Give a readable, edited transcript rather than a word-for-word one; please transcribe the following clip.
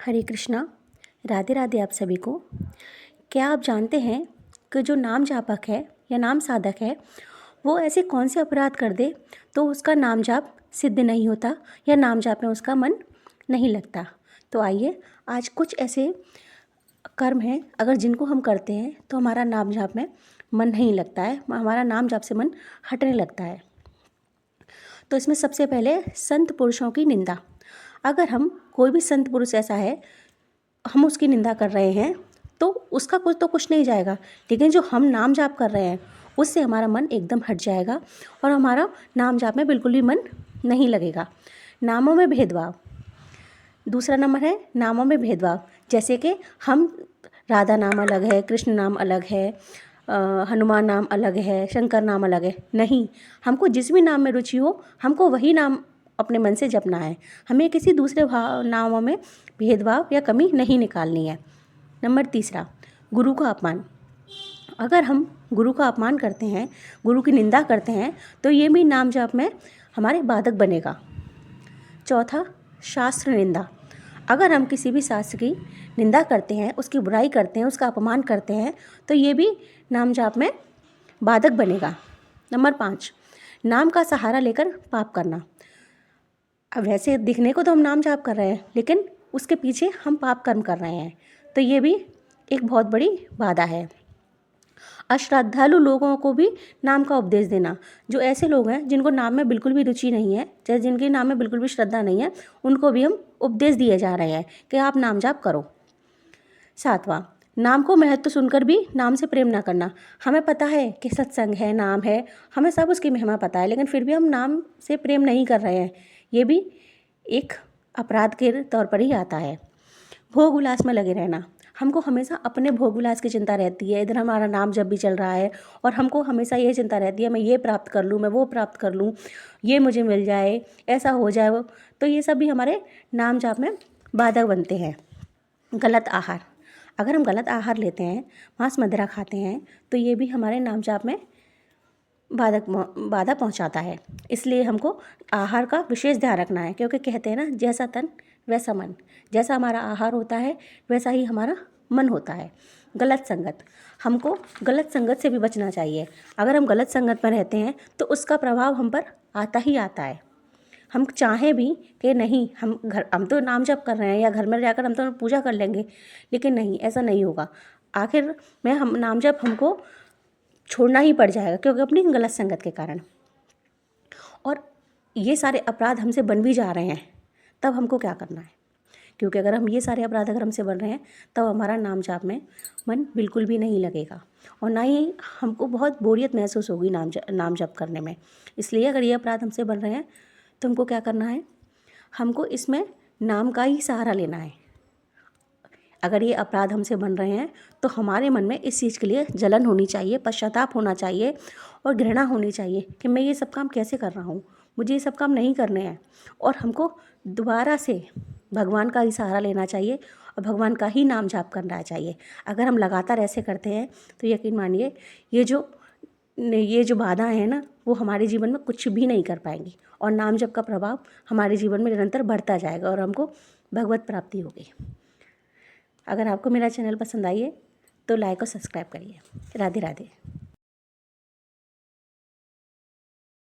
हरे कृष्णा। राधे राधे आप सभी को। क्या आप जानते हैं कि जो नाम जापक है या नाम साधक है वो ऐसे कौन से अपराध कर दे तो उसका नाम जाप सिद्ध नहीं होता या नाम जाप में उसका मन नहीं लगता। तो आइए आज कुछ ऐसे कर्म हैं अगर जिनको हम करते हैं तो हमारा नाम जाप में मन नहीं लगता है, हमारा नाम जाप से मन हटने लगता है। तो इसमें सबसे पहले संत पुरुषों की निंदा। अगर हम कोई भी संत पुरुष ऐसा है हम उसकी निंदा कर रहे हैं तो उसका कुछ तो कुछ नहीं जाएगा, लेकिन जो हम नाम जाप कर रहे हैं उससे हमारा मन एकदम हट जाएगा और हमारा नाम जाप में बिल्कुल भी मन नहीं लगेगा। नामों में भेदभाव। दूसरा नंबर है नामों में भेदभाव। जैसे कि हम राधा नाम अलग है, कृष्ण नाम अलग है, हनुमान नाम अलग है, शंकर नाम अलग है। नहीं, हमको जिस भी नाम में रुचि हो हमको वही नाम अपने मन से जपना है। हमें किसी दूसरे नामों में भेदभाव या कमी नहीं निकालनी है। नंबर तीसरा, गुरु का अपमान। अगर हम गुरु का अपमान करते हैं, गुरु की निंदा करते हैं तो ये भी नाम जाप में हमारे बाधक बनेगा। चौथा, शास्त्र निंदा। अगर हम किसी भी शास्त्र की निंदा करते हैं, उसकी बुराई करते हैं, उसका अपमान करते हैं तो ये भी नाम जाप में बाधक बनेगा। नंबर 5, नाम का सहारा लेकर पाप करना। अब वैसे दिखने को तो हम नाम जाप कर रहे हैं लेकिन उसके पीछे हम पाप कर्म कर रहे हैं, तो ये भी एक बहुत बड़ी बाधा है। अश्रद्धालु लोगों को भी नाम का उपदेश देना। जो ऐसे लोग हैं जिनको नाम में बिल्कुल भी रुचि नहीं है, चाहे जिनके नाम में बिल्कुल भी श्रद्धा नहीं है, उनको भी हम उपदेश दिए जा रहे हैं कि आप नाम जाप करो। 7वां, नाम को महत्व सुनकर भी नाम से प्रेम ना करना। हमें पता है कि सत्संग है, नाम है, हमें सब उसकी महिमा पता है, लेकिन फिर भी हम नाम से प्रेम नहीं कर रहे हैं। ये भी एक अपराध के तौर पर ही आता है। भोग विलास में लगे रहना। हमको हमेशा अपने भोग विलास की चिंता रहती है। इधर हमारा नाम जब भी चल रहा है और हमको हमेशा ये चिंता रहती है मैं ये प्राप्त कर लूँ, मैं वो प्राप्त कर लूँ, ये मुझे मिल जाए, ऐसा हो जाए वो। तो ये सब भी हमारे नाम जाप में बाधक बनते हैं। गलत आहार। अगर हम गलत आहार लेते हैं, मांस मदिरा खाते हैं, तो ये भी हमारे नाम जाप में बाधा पहुंचाता है। इसलिए हमको आहार का विशेष ध्यान रखना है, क्योंकि कहते हैं ना जैसा तन वैसा मन। जैसा हमारा आहार होता है वैसा ही हमारा मन होता है। गलत संगत। हमको गलत संगत से भी बचना चाहिए। अगर हम गलत संगत में रहते हैं तो उसका प्रभाव हम पर आता ही आता है। हम चाहें भी कि नहीं हम तो नाम जप कर रहे हैं या घर में जाकर हम तो पूजा कर लेंगे, लेकिन नहीं, ऐसा नहीं होगा। आखिर में हम नाम जप हमको छोड़ना ही पड़ जाएगा, क्योंकि अपनी गलत संगत के कारण। और ये सारे अपराध हमसे बन भी जा रहे हैं, तब हमको क्या करना है? क्योंकि अगर हम ये सारे अपराध अगर हमसे बन रहे हैं तब हमारा नाम जाप में मन बिल्कुल भी नहीं लगेगा और ना ही हमको बहुत बोरियत महसूस होगी नाम जप करने में। इसलिए अगर ये अपराध हमसे बन रहे हैं तो हमको क्या करना है? हमको इसमें नाम का ही सहारा लेना है। अगर ये अपराध हमसे बन रहे हैं तो हमारे मन में इस चीज़ के लिए जलन होनी चाहिए, पश्चाताप होना चाहिए और घृणा होनी चाहिए कि मैं ये सब काम कैसे कर रहा हूँ, मुझे ये सब काम नहीं करने हैं। और हमको दोबारा से भगवान का ही सहारा लेना चाहिए और भगवान का ही नाम जाप करना चाहिए। अगर हम लगातार ऐसे करते हैं तो यकीन मानिए ये जो बाधाएं हैं ना, वो हमारे जीवन में कुछ भी नहीं कर पाएंगी और नाम जप का प्रभाव हमारे जीवन में निरंतर बढ़ता जाएगा और हमको भगवत प्राप्ति होगी। अगर आपको मेरा चैनल पसंद आई है तो लाइक और सब्सक्राइब करिए। राधे राधे।